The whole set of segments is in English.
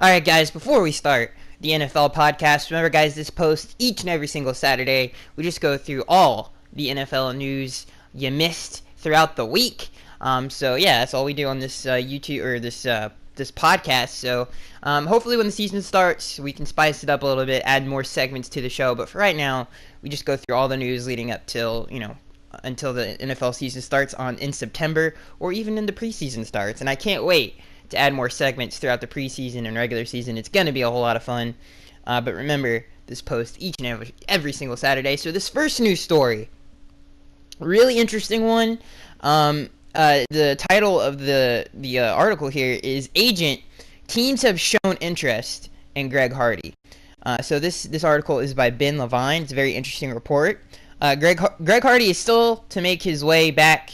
Alright guys, before we start the NFL podcast, remember guys, this post each and every single Saturday. We just go through all the NFL news you missed throughout the week. So yeah, that's all we do on this YouTube or this podcast. So hopefully when the season starts, we can spice it up a little bit, add more segments to the show. But for right now, we just go through all the news leading up till until the NFL season starts in September, or even in the preseason starts. And I can't wait to add more segments throughout the preseason and regular season. It's going to be a whole lot of fun. But remember, this post each and every single Saturday. So this first news story, really interesting one. The title of the article here is "Agent Teams Have Shown Interest in Greg Hardy." So this article is by Ben Levine. It's a very interesting report. Greg Hardy is still to make his way back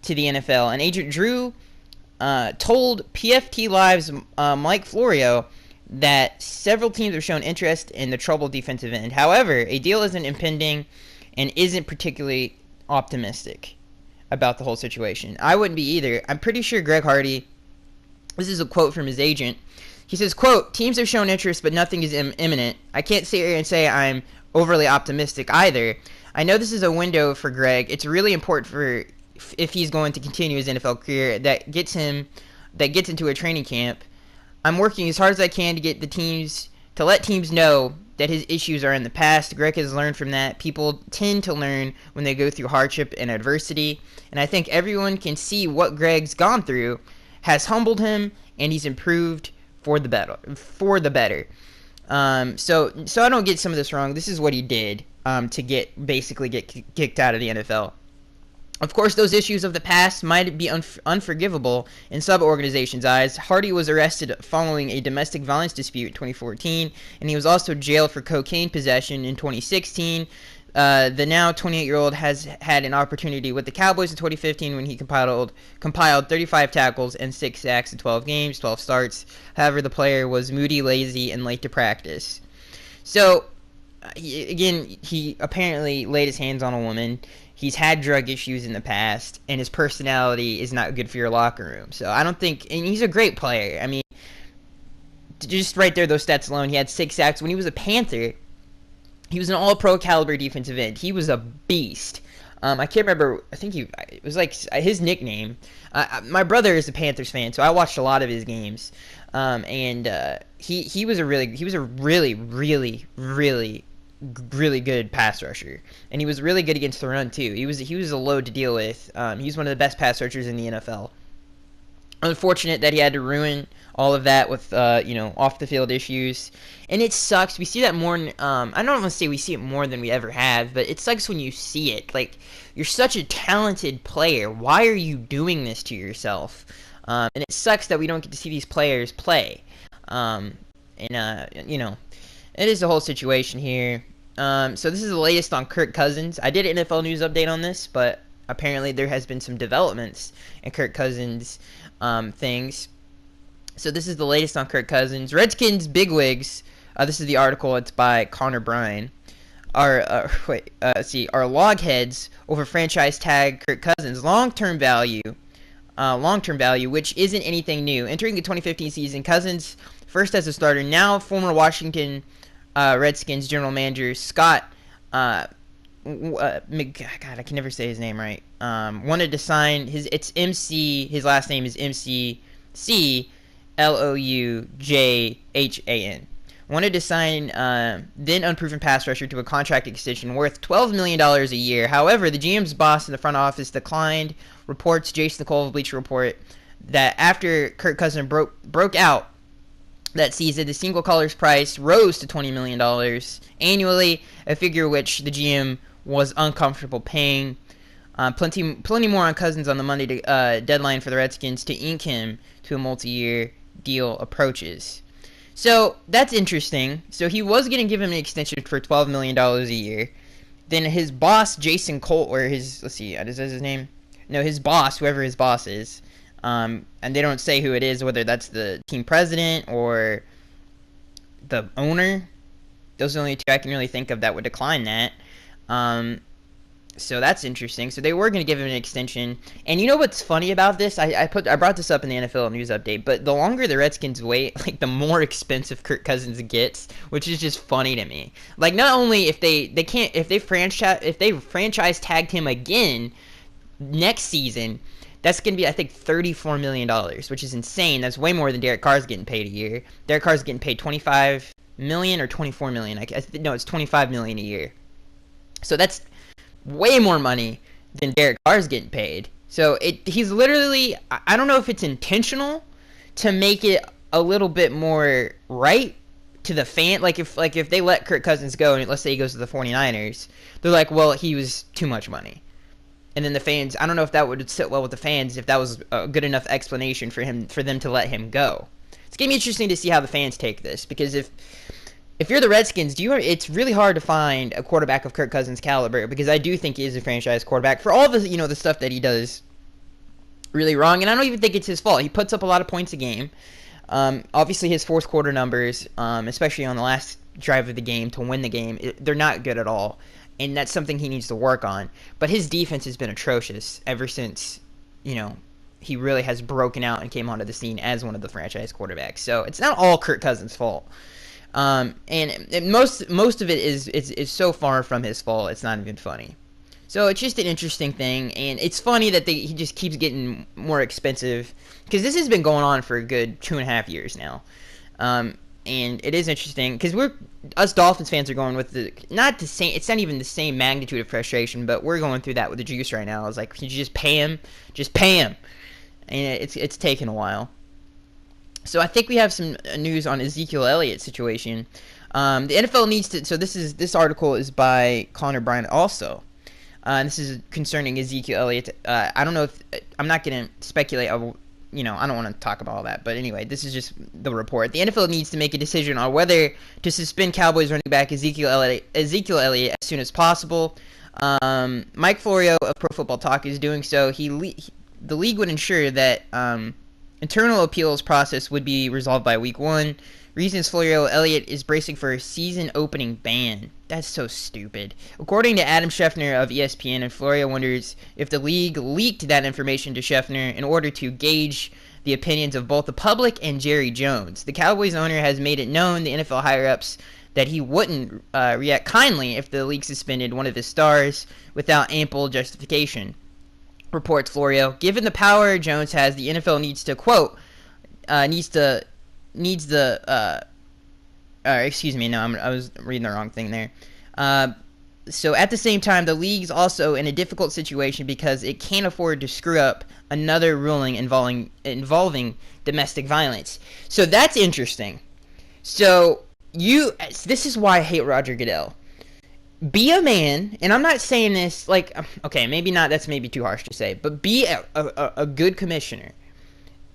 to the NFL, and Agent Drew told PFT Live's Mike Florio that several teams have shown interest in the troubled defensive end. However, a deal isn't impending and isn't particularly optimistic about the whole situation. I wouldn't be either. I'm pretty sure Greg Hardy, this is a quote from his agent. He says, quote, "Teams have shown interest, but nothing is imminent. I can't sit here and say I'm overly optimistic either. I know this is a window for Greg. It's really important for if he's going to continue his NFL career that gets into a training camp. I'm working as hard as I can to let teams know that his issues are in the past. Greg has learned from that. People tend to learn when they go through hardship and adversity, and I think everyone can see what Greg's gone through has humbled him, and he's improved for the better. So I don't get some of this wrong. This is what he did to get kicked out of the NFL. Of course, those issues of the past might be unforgivable in some organizations' eyes. Hardy was arrested following a domestic violence dispute in 2014, and he was also jailed for cocaine possession in 2016. The now 28-year-old has had an opportunity with the Cowboys in 2015 when he compiled 35 tackles and 6 sacks in 12 games, 12 starts. However, the player was moody, lazy, and late to practice. So, he apparently laid his hands on a woman. He's had drug issues in the past, and his personality is not good for your locker room. So I don't think, and he's a great player. I mean, just right there, those stats alone, he had 6 sacks. When he was a Panther, he was an all-pro caliber defensive end. He was a beast. I can't remember, I think it was like his nickname. My brother is a Panthers fan, so I watched a lot of his games. He was a really good pass rusher, and he was really good against the run too. He was a load to deal with. He's one of the best pass rushers in the NFL. Unfortunate that he had to ruin all of that with off the field issues, and it sucks. We see that more. I don't want to say we see it more than we ever have, but it sucks when you see it. Like, you're such a talented player. Why are you doing this to yourself? And it sucks that we don't get to see these players play. It is the whole situation here. So this is the latest on Kirk Cousins. I did an NFL news update on this, but apparently there has been some developments in Kirk Cousins things. So this is the latest on Kirk Cousins. Redskins bigwigs. This is the article. It's by Connor Bryan. Are logheads over franchise tag Kirk Cousins long-term value, which isn't anything new. Entering the 2015 season, Cousins first as a starter, now former Washington Redskins general manager Scott God, I can never say his name right. Wanted to sign his last name is McCloujahn. Wanted to sign then unproven pass rusher to a contract extension worth $12 million a year. However, the GM's boss in the front office declined. Reports Jason Nicole of Bleacher Report that after Kirk Cousins broke out that season, the single collar's price rose to $20 million annually, a figure which the GM was uncomfortable paying. Plenty more on Cousins on the Monday deadline for the Redskins to ink him to a multi-year deal approaches. So that's interesting. So he was going to give him an extension for $12 million a year. Then his boss, Jason Colt, or his name? No, his boss, whoever his boss is, and they don't say who it is, whether that's the team president or the owner. Those are the only two I can really think of that would decline that. So that's interesting. So they were going to give him an extension. And you know what's funny about this? I brought this up in the NFL news update, but the longer the Redskins wait, like the more expensive Kirk Cousins gets, which is just funny to me. Like not only if they franchise tagged him again next season, that's going to be, I think, $34 million, which is insane. That's way more than Derek Carr's getting paid a year. Derek Carr's getting paid $25 million or $24 million. No, it's $25 million a year. So that's way more money than Derek Carr's getting paid. So he's literally, I don't know if it's intentional to make it a little bit more right to the fan. Like if they let Kirk Cousins go, and let's say he goes to the 49ers, they're like, well, he was too much money. And then the fans, I don't know if that would sit well with the fans if that was a good enough explanation for them to let him go. It's going to be interesting to see how the fans take this, because if you're the Redskins, it's really hard to find a quarterback of Kirk Cousins' caliber, because I do think he is a franchise quarterback for all the the stuff that he does really wrong, and I don't even think it's his fault. He puts up a lot of points a game. Obviously, his fourth quarter numbers, especially on the last drive of the game to win the game, they're not good at all. And that's something he needs to work on. But his defense has been atrocious ever since, he really has broken out and came onto the scene as one of the franchise quarterbacks. So it's not all Kirk Cousins' fault. And most of it is so far from his fault, it's not even funny. So it's just an interesting thing, and it's funny that he just keeps getting more expensive, because this has been going on for a good 2.5 years now. And it is interesting because us Dolphins fans are going with it's not even the same magnitude of frustration, but we're going through that with the Juice right now. It's like, can you just pay him, and it's taken a while. So I think we have some news on Ezekiel Elliott's situation. The NFL needs to. So this article is by Connor Bryant also. And this is concerning Ezekiel Elliott. I don't know if I'm not going to speculate. I don't want to talk about all that. But anyway, this is just the report. The NFL needs to make a decision on whether to suspend Cowboys running back Ezekiel Elliott as soon as possible. Mike Florio of Pro Football Talk is doing so. The league would ensure that internal appeals process would be resolved by week 1. Reasons Florio Elliott is bracing for a season-opening ban. That's so stupid. According to Adam Schefter of ESPN, and Florio wonders if the league leaked that information to Schefter in order to gauge the opinions of both the public and Jerry Jones. The Cowboys owner has made it known, the NFL higher-ups, that he wouldn't react kindly if the league suspended one of his stars without ample justification, reports Florio. Given the power Jones has, the NFL needs to, quote, I was reading the wrong thing there. So at the same time, the league's also in a difficult situation because it can't afford to screw up another ruling involving domestic violence. So that's interesting. So this is why I hate Roger Goodell. Be a man, and I'm not saying this like, okay, maybe not, that's maybe too harsh to say, but be a good commissioner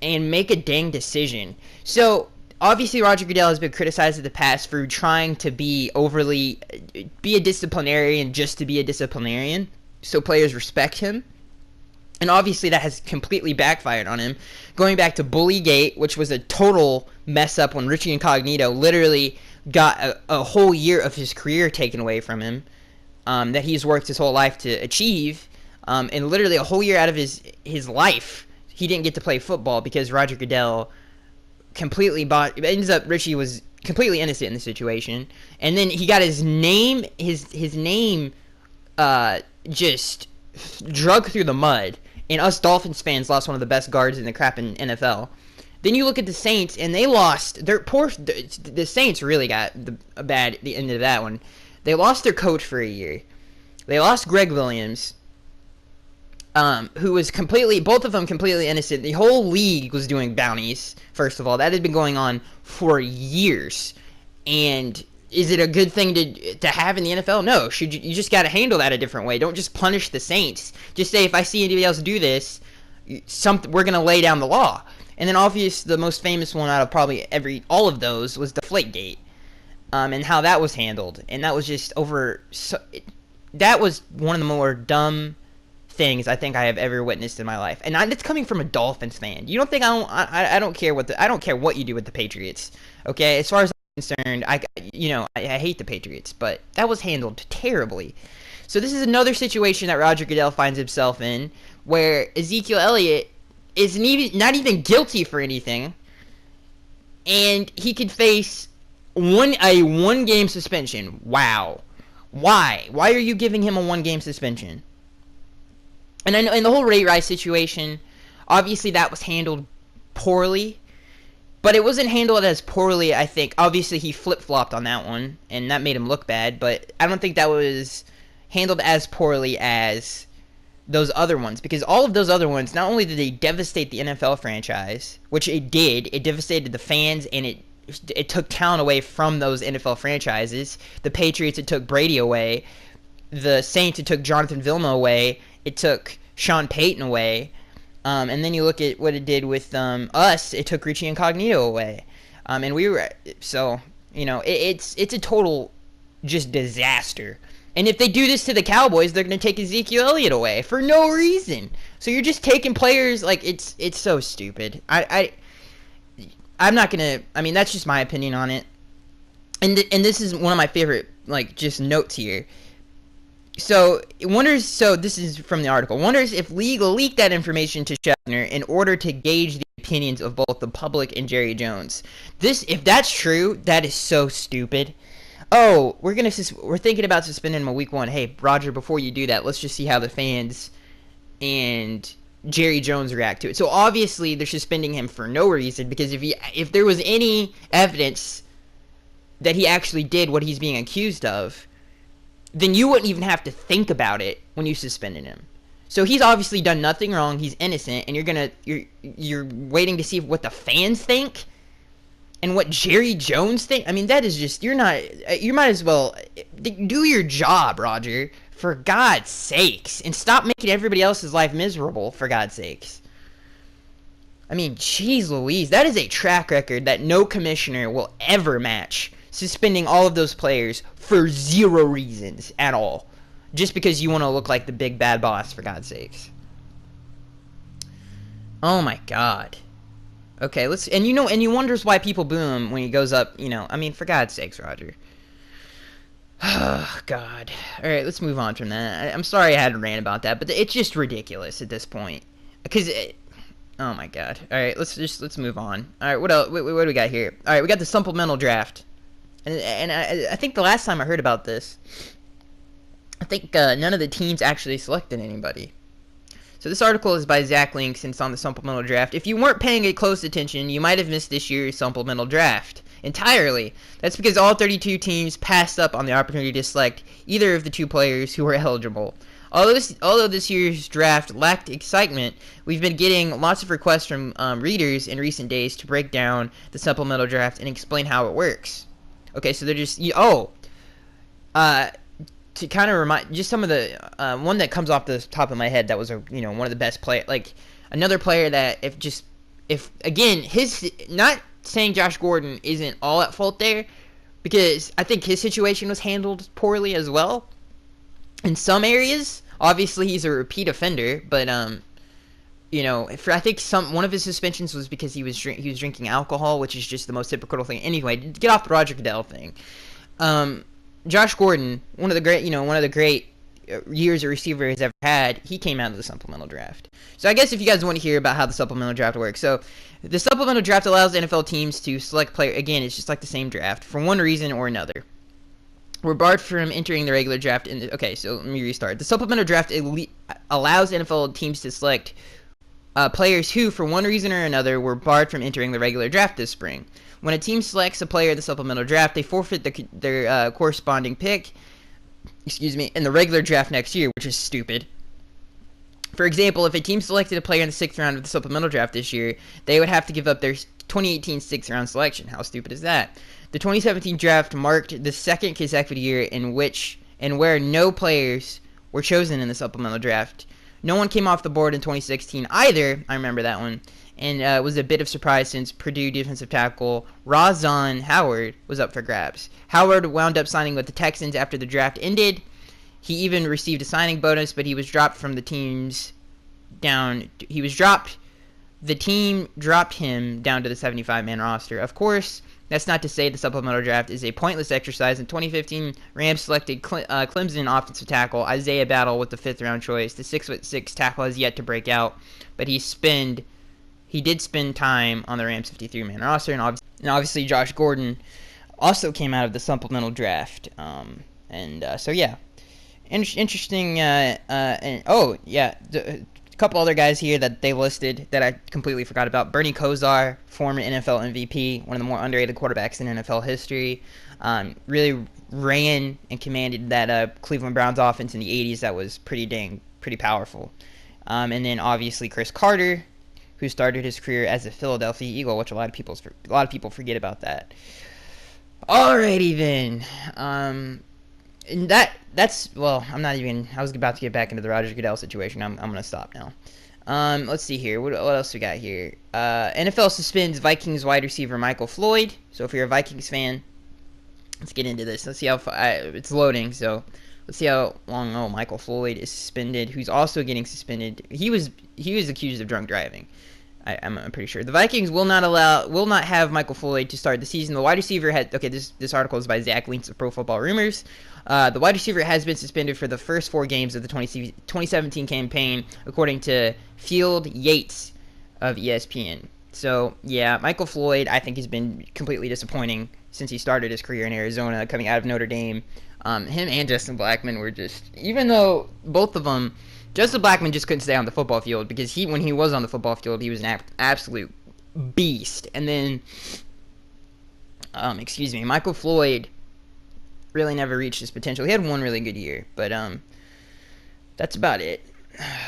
and make a dang decision. So obviously Roger Goodell has been criticized in the past for trying to be a disciplinarian just to be a disciplinarian, so players respect him. And obviously that has completely backfired on him. Going back to Bullygate, which was a total mess up when Richie Incognito literally got a whole year of his career taken away from him, that he's worked his whole life to achieve, and literally a whole year out of his life he didn't get to play football because Roger Goodell completely ends up Richie was completely innocent in the situation, and then he got his name just drug through the mud, and us Dolphins fans lost one of the best guards in the crapping NFL. Then you look at the Saints, and they lost the Saints really got the end of that one. They lost their coach for a year. They lost Greg Williams, who was both of them completely innocent. The whole league was doing bounties, first of all. That had been going on for years. And is it a good thing to have in the NFL? No. You just got to handle that a different way. Don't just punish the Saints. Just say, if I see anybody else do this, we're going to lay down the law. And then obviously the most famous one out of probably all of those was Deflategate, and how that was handled. And that was just that was one of the more dumb things I think I have ever witnessed in my life, and it's coming from a Dolphins fan. You don't think I don't care what you do with the Patriots, okay? As far as I'm concerned, I hate the Patriots, but that was handled terribly. So this is another situation that Roger Goodell finds himself in, where Ezekiel Elliott is not even guilty for anything, and he could face a one-game suspension. Wow. Why? Why are you giving him a one-game suspension? And I know in the whole Ray Rice situation, obviously that was handled poorly, but it wasn't handled as poorly, I think. Obviously he flip-flopped on that one, and that made him look bad, but I don't think that was handled as poorly as those other ones, because all of those other ones, not only did they devastate the NFL franchise, which it did, it devastated the fans, and it took talent away from those NFL franchises. The Patriots, it took Brady away. The Saints, it took Jonathan Vilma away. It took Sean Payton away. And then you look at what it did with us, it took Richie Incognito away. And we were, so, you know, it's a total just disaster. And if they do this to the Cowboys, they're going to take Ezekiel Elliott away for no reason. So you're just taking players, like, it's so stupid. I'm not going to, I mean, that's just my opinion on it. And this is one of my favorite, like, just notes here. So this is from the article. Wonders if league will leak that information to Scheffner in order to gauge the opinions of both the public and Jerry Jones. If that's true, that is so stupid. Oh, we're thinking about suspending him in week 1. Hey, Roger, before you do that, let's just see how the fans and Jerry Jones react to it. So obviously they're suspending him for no reason, because if there was any evidence that he actually did what he's being accused of, then you wouldn't even have to think about it when you suspended him. So he's obviously done nothing wrong. He's innocent, and you're waiting to see what the fans think and what Jerry Jones think. I mean, that is just, you might as well do your job, Roger, for God's sakes, and stop making everybody else's life miserable, for God's sakes. I mean, jeez Louise, that is a track record that no commissioner will ever match. Suspending all of those players for zero reasons at all, just because you want to look like the big bad boss, for God's sakes. Oh my God. Okay, and you wonders why people boo him when he goes up, I mean, for God's sakes, Roger. Oh, God. Alright, let's move on from that. I'm sorry I had to rant about that, but it's just ridiculous at this point. Because oh my God. Alright, let's move on. Alright, what else? What do we got here? Alright, we got the supplemental draft. And I think the last time I heard about this, I think none of the teams actually selected anybody. So this article is by Zach Links, and it's on the supplemental draft. If you weren't paying close attention, you might have missed this year's supplemental draft entirely. That's because all 32 teams passed up on the opportunity to select either of the 2 players who were eligible. Although this year's draft lacked excitement, we've been getting lots of requests from readers in recent days to break down the supplemental draft and explain how it works. Okay, so they're just, to kind of remind, just some of the, one that comes off the top of my head that was, one of the best players, like, another player that again, not saying Josh Gordon isn't all at fault there, because I think his situation was handled poorly as well, in some areas. Obviously, he's a repeat offender, but, I think one of his suspensions was because he was drinking alcohol, which is just the most hypocritical thing. Anyway, get off the Roger Goodell thing. Josh Gordon, one of the great years a receiver has ever had, he came out of the supplemental draft. So I guess if you guys want to hear about how the supplemental draft works, so the supplemental draft allows NFL teams to select player. Again, it's just like the same draft for one reason or another. We're barred from entering the regular draft. Okay, so let me restart. The supplemental draft allows NFL teams to select players who, for one reason or another, were barred from entering the regular draft this spring. When a team selects a player in the supplemental draft, they forfeit their corresponding pick, in the regular draft next year, which is stupid. For example, if a team selected a player in the 6th round of the supplemental draft this year, they would have to give up their 2018 6th round selection. How stupid is that? The 2017 draft marked the second consecutive year in which and where no players were chosen in the supplemental draft. No one came off the board in 2016 either. I remember that one. And it was a bit of surprise since Purdue defensive tackle Razan Howard was up for grabs. Howard wound up signing with the Texans after the draft ended. He even received a signing bonus, but he was dropped from the team's down. The team dropped him down to the 75-man roster. Of course, That's not to say the supplemental draft is a pointless exercise. In 2015, Rams selected Clemson offensive tackle Isaiah Battle with the 5th-round choice. The 6'6" tackle has yet to break out, but he did spend time on the Rams 53-man roster, and obviously Josh Gordon also came out of the supplemental draft. So yeah, interesting. A couple other guys here that they listed that I completely forgot about. Bernie Kosar, former NFL MVP, one of the more underrated quarterbacks in NFL history. Really ran and commanded that Cleveland Browns offense in the 80s that was pretty powerful. And then obviously Chris Carter, who started his career as a Philadelphia Eagle, which a lot of people forget about that. Alrighty then. And that's I'm not even. I was about to get back into the Roger Goodell situation. I'm gonna stop now. Let's see here. What else we got here? NFL suspends Vikings wide receiver Michael Floyd. So if you're a Vikings fan, let's get into this. Let's see how it's loading. So let's see how long. Michael Floyd is suspended. Who's also getting suspended? He was accused of drunk driving. I'm pretty sure the Vikings will not have Michael Floyd to start the season. The wide receiver this article is by Zach Links of Pro Football Rumors. The wide receiver has been suspended for the first 4 games of the 2017 campaign, according to Field Yates of ESPN. So yeah, Michael Floyd I think has been completely disappointing since he started his career in Arizona, coming out of Notre Dame. Him and Justin Blackmon were just, even though both of them. Justin Blackmon just couldn't stay on the football field because when he was on the football field, he was an absolute beast. And then, Michael Floyd really never reached his potential. He had one really good year, but that's about it.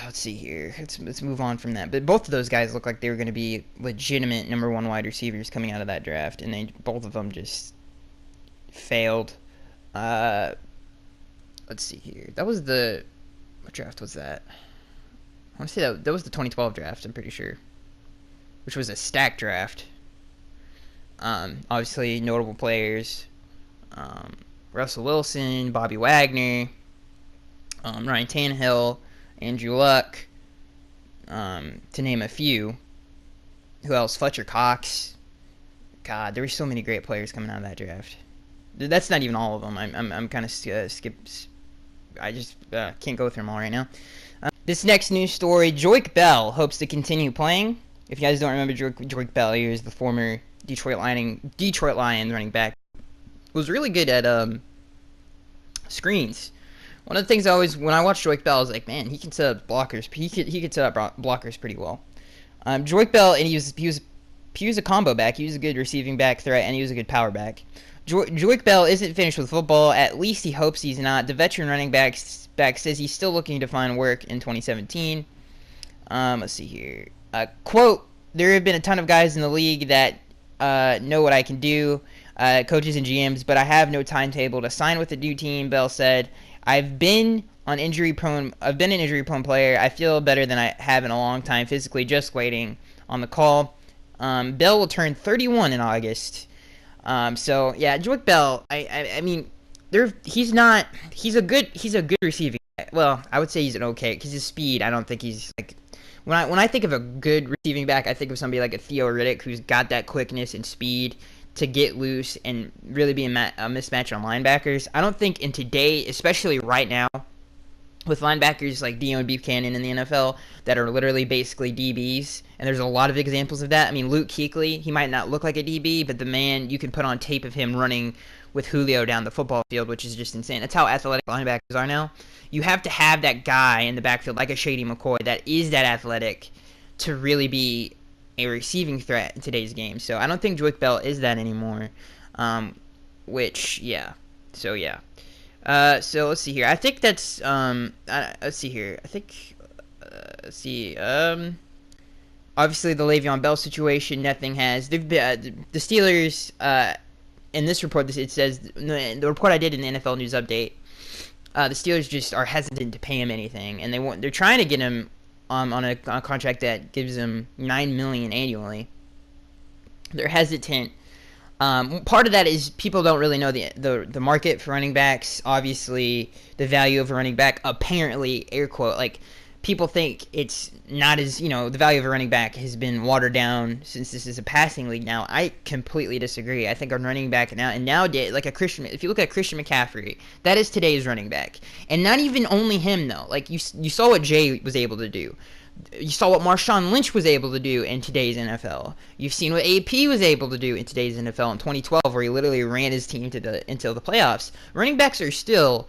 Let's see here. Let's move on from that. But both of those guys look like they were going to be legitimate number 1 wide receivers coming out of that draft, and both of them just failed. Let's see here. That was what draft was that? I want to say that was the 2012 draft, I'm pretty sure. Which was a stacked draft. Obviously, notable players. Russell Wilson, Bobby Wagner, Ryan Tannehill, Andrew Luck, to name a few. Who else? Fletcher Cox. God, there were so many great players coming out of that draft. That's not even all of them. I'm kind of I just can't go through them all right now. This next news story, Joique Bell hopes to continue playing. If you guys don't remember Joique Bell, he was the former Detroit Lions running back. Was really good at screens. One of the things when I watched Joique Bell, I was like, man, he can set up blockers. He could set up blockers pretty well. Joique Bell, and he was a combo back. He was a good receiving back threat, and he was a good power back. Joique Bell isn't finished with football. At least he hopes he's not. The veteran running back says he's still looking to find work in 2017. Let's see here. Quote, there have been a ton of guys in the league that know what I can do, coaches and GMs, but I have no timetable to sign with a new team, Bell said. I've been an injury-prone player. I feel better than I have in a long time, physically just waiting on the call. Bell will turn 31 in August. So yeah, Joique Bell. I mean, he's a good receiving. Well, I would say he's an okay because his speed. I don't think he's like when I think of a good receiving back, I think of somebody like a Theo Riddick who's got that quickness and speed to get loose and really be a mismatch on linebackers. I don't think in today, especially right now, with linebackers like Dion Buchanan in the NFL that are literally basically DBs, and there's a lot of examples of that. I mean, Luke Kuechly, he might not look like a DB, but the man, you can put on tape of him running with Julio down the football field, which is just insane. That's how athletic linebackers are now. You have to have that guy in the backfield, like a Shady McCoy, that is that athletic to really be a receiving threat in today's game. So I don't think Joique Bell is that anymore. So let's see here. I think that's let's see here. I think obviously the Le'Veon Bell situation. Nothing has. The Steelers. In this report, it says the report I did in the NFL News Update. The Steelers just are hesitant to pay him anything, and they're trying to get him on a contract that gives him $9 million annually. They're hesitant. Part of that is people don't really know the market for running backs. Obviously, the value of a running back, apparently, air quote, like people think it's not as, the value of a running back has been watered down since this is a passing league now. I completely disagree. I think a running back nowadays, like if you look at Christian McCaffrey, that is today's running back. And not even only him, though. Like, you saw what Jay was able to do. You saw what Marshawn Lynch was able to do in today's NFL. You've seen what AP was able to do in today's NFL in 2012, where he literally ran his team until the playoffs. Running backs are still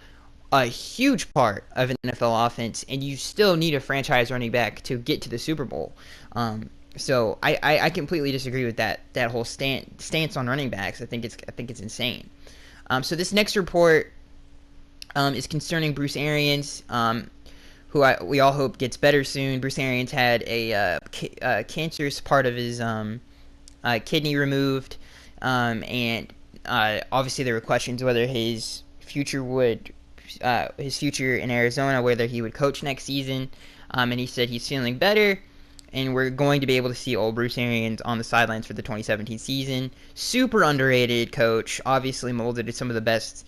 a huge part of an NFL offense, and you still need a franchise running back to get to the Super Bowl. So I completely disagree with that whole stance on running backs. I think it's insane. So this next report is concerning Bruce Arians, who we all hope gets better soon. Bruce Arians had a cancerous part of his kidney removed, and obviously there were questions whether his future in Arizona, whether he would coach next season, and he said he's feeling better, and we're going to be able to see old Bruce Arians on the sidelines for the 2017 season. Super underrated coach, obviously molded to some of the best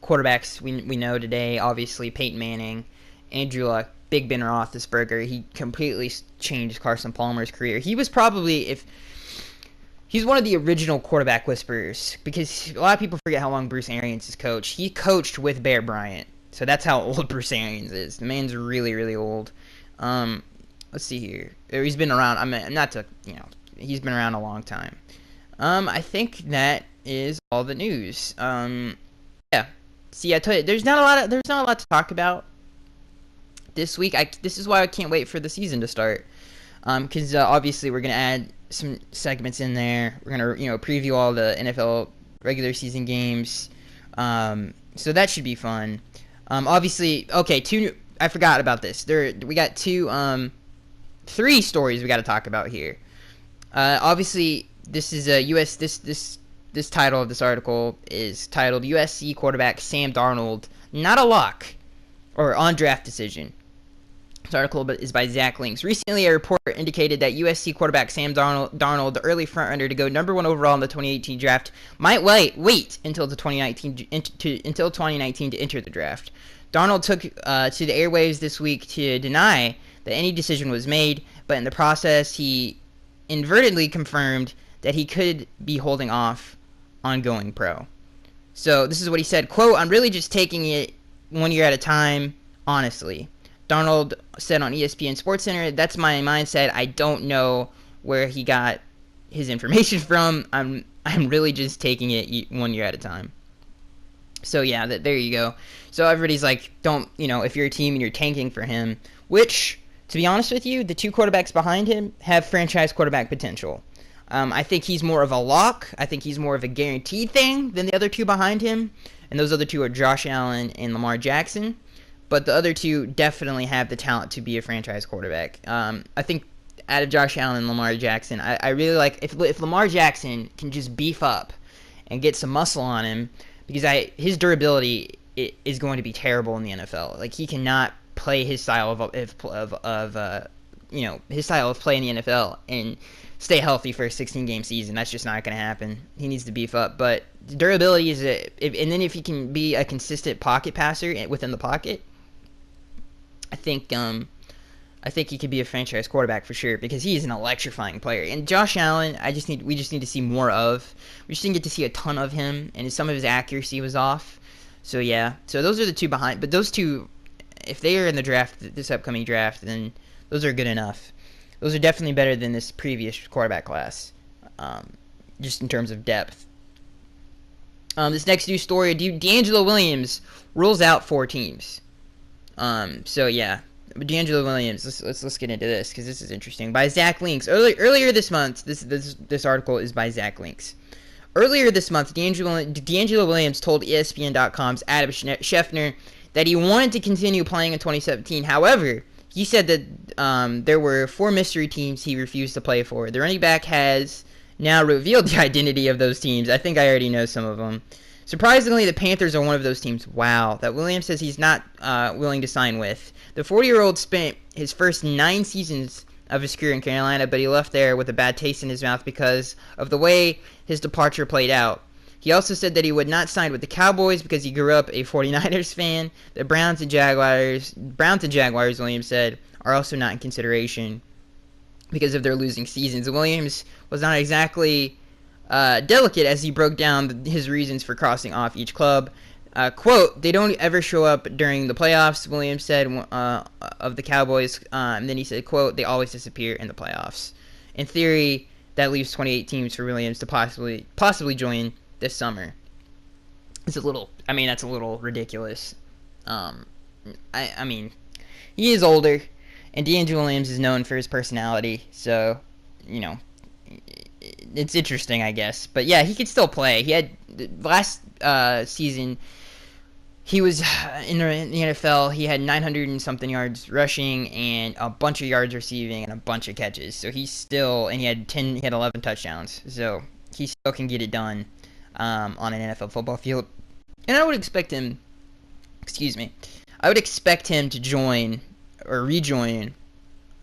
quarterbacks we know today. Obviously Peyton Manning, Andrew Luck, Big Ben Roethlisberger. He completely changed Carson Palmer's career. He was probably, he's one of the original quarterback whisperers, because a lot of people forget how long Bruce Arians has coached. He coached with Bear Bryant, so that's how old Bruce Arians is. The man's really, really old. Let's see here. He's been around. He's been around a long time. I think that is all the news. Yeah. See, I told you, there's not a lot to talk about this week. This is why I can't wait for the season to start. Because obviously we're gonna add some segments in there. We're gonna preview all the NFL regular season games. So that should be fun. Obviously, okay. I forgot about this. We got three stories we got to talk about here. Obviously, this is a This title of this article is titled USC quarterback Sam Darnold not a lock or on draft decision. This article is by Zach Links. Recently, a report indicated that USC quarterback Sam Darnold, the early frontrunner to go number 1 overall in the 2018 draft, might wait until 2019 to enter the draft. Darnold took to the airwaves this week to deny that any decision was made, but in the process, he inadvertently confirmed that he could be holding off on going pro. So this is what he said, quote, "I'm really just taking it 1 year at a time, honestly." Darnold said on ESPN SportsCenter, "That's my mindset. I don't know where he got his information from. I'm really just taking it 1 year at a time." So yeah, there you go. So everybody's like, don't, if you're a team and you're tanking for him, which, to be honest with you, the two quarterbacks behind him have franchise quarterback potential. I think he's more of a lock. I think he's more of a guaranteed thing than the other two behind him. And those other two are Josh Allen and Lamar Jackson. But the other two definitely have the talent to be a franchise quarterback. I think out of Josh Allen and Lamar Jackson, I really like if Lamar Jackson can just beef up and get some muscle on him, because his durability is going to be terrible in the NFL. Like, he cannot play his style of his style of play in the NFL and stay healthy for a 16-game season. That's just not going to happen. He needs to beef up. But durability is and then if he can be a consistent pocket passer within the pocket, I think he could be a franchise quarterback for sure, because he is an electrifying player. And Josh Allen, we just need to see more of. We just didn't get to see a ton of him, and some of his accuracy was off. So yeah, so those are the two behind. But those two, if they are in the draft, this upcoming draft, then those are good enough. Those are definitely better than this previous quarterback class, just in terms of depth. This next news story, DeAngelo Williams rules out 4 teams. So yeah, DeAngelo Williams. Let's get into this, because this is interesting. By Zach Links. Earlier this month, this article is by Zach Links. Earlier this month, DeAngelo Williams told ESPN.com's Adam Schefter that he wanted to continue playing in 2017. However, he said that there were 4 mystery teams he refused to play for. The running back has now revealed the identity of those teams. I think I already know some of them. Surprisingly, the Panthers are one of those teams. Wow, that Williams says he's not willing to sign with. The 40-year-old spent his first 9 seasons of his career in Carolina, but he left there with a bad taste in his mouth because of the way his departure played out. He also said that he would not sign with the Cowboys because he grew up a 49ers fan. The Browns and Jaguars, Williams said, are also not in consideration because of their losing seasons. Williams was not exactly delicate as he broke down his reasons for crossing off each club. Quote, they don't ever show up during the playoffs, Williams said, of the Cowboys. And then he said, quote, they always disappear in the playoffs. In theory, that leaves 28 teams for Williams to possibly join this summer. That's a little ridiculous. I mean, he is older, and DeAngelo Williams is known for his personality, so, it's interesting, I guess. But yeah, he could still play. He had last season. He was in the NFL. He had 900 and something yards rushing and a bunch of yards receiving and a bunch of catches. So he had 11 touchdowns. So he still can get it done on an NFL football field. And I would expect him. I would expect him to join or rejoin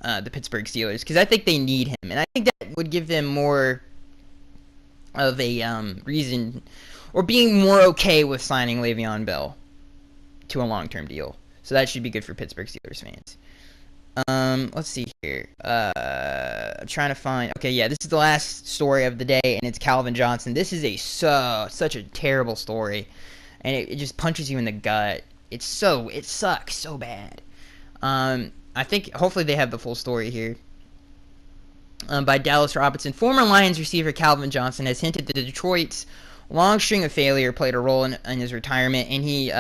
the Pittsburgh Steelers because I think they need him, and I think that would give them more of a reason or being more okay with signing Le'Veon Bell to a long-term deal. So that should be good for Pittsburgh Steelers fans. Let's see here. I'm trying to find. Okay, yeah, this is the last story of the day, and it's Calvin Johnson. This is such a terrible story, and it just punches you in the gut. It sucks so bad. I think hopefully they have the full story here. By Dallas Robinson. Former Lions receiver Calvin Johnson has hinted that Detroit's long string of failure played a role in his retirement, and he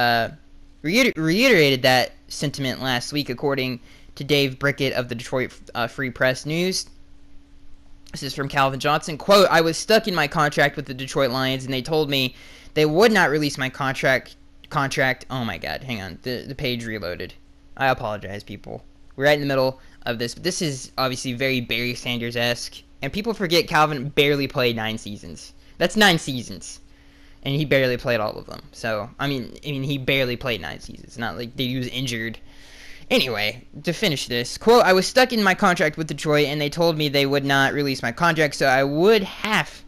reiterated that sentiment last week, according to Dave Brickett of the Detroit Free Press News. This is from Calvin Johnson. Quote, I was stuck in my contract with the Detroit Lions, and they told me they would not release my contract. Oh my god, hang on. The page reloaded. I apologize, people. We're right in the middle of this, but this is obviously very Barry Sanders-esque, and people forget Calvin barely played 9 seasons. That's 9 seasons, and he barely played all of them. So, I mean, he barely played 9 seasons. Not like he was injured. Anyway, to finish this, quote, I was stuck in my contract with Detroit, and they told me they would not release my contract, so I would have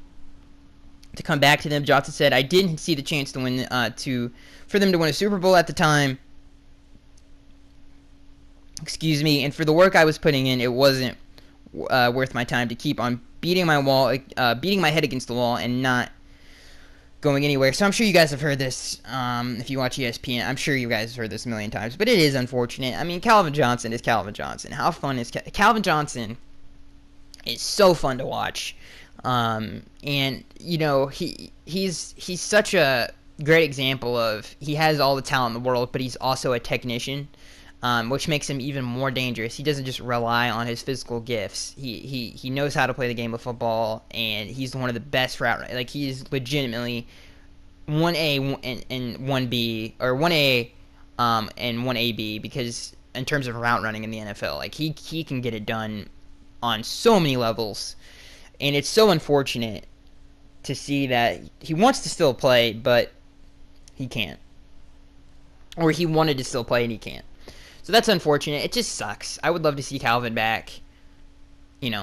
to come back to them. Johnson said, I didn't see the chance to win, for them to win a Super Bowl at the time. And for the work I was putting in, it wasn't worth my time to keep on beating my head against the wall and not going anywhere. So I'm sure you guys have heard this. If you watch ESPN, I'm sure you guys have heard this a million times. But it is unfortunate. I mean, Calvin Johnson is Calvin Johnson. How fun is Calvin Johnson? Is so fun to watch. And he's such a great example of he has all the talent in the world, but he's also a technician. Which makes him even more dangerous. He doesn't just rely on his physical gifts. He knows how to play the game of football, and he's one of the best route. Like, he's legitimately 1A and 1B, or 1A and 1AB, because in terms of route running in the NFL, like, he can get it done on so many levels, and it's so unfortunate to see that he wants to still play, but he can't. Or he wanted to still play, and he can't. So that's unfortunate. It just sucks. I would love to see Calvin back, in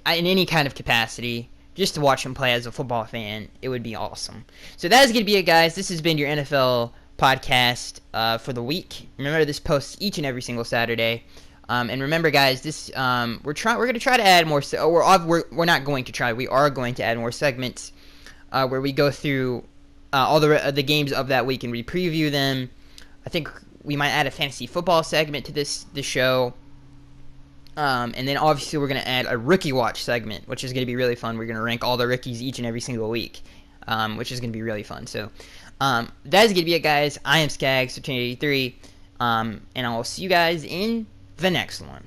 any kind of capacity. Just to watch him play as a football fan, it would be awesome. So that is going to be it, guys. This has been your NFL podcast for the week. Remember, this posts each and every single Saturday. And remember, guys, this we're going to try to add more. We're not going to try. We are going to add more segments where we go through all the games of that week and we preview them. I think we might add a fantasy football segment to this show. And then obviously we're going to add a rookie watch segment, which is going to be really fun. We're going to rank all the rookies each and every single week, which is going to be really fun. So that is going to be it, guys. I am Skags1383, and I will see you guys in the next one.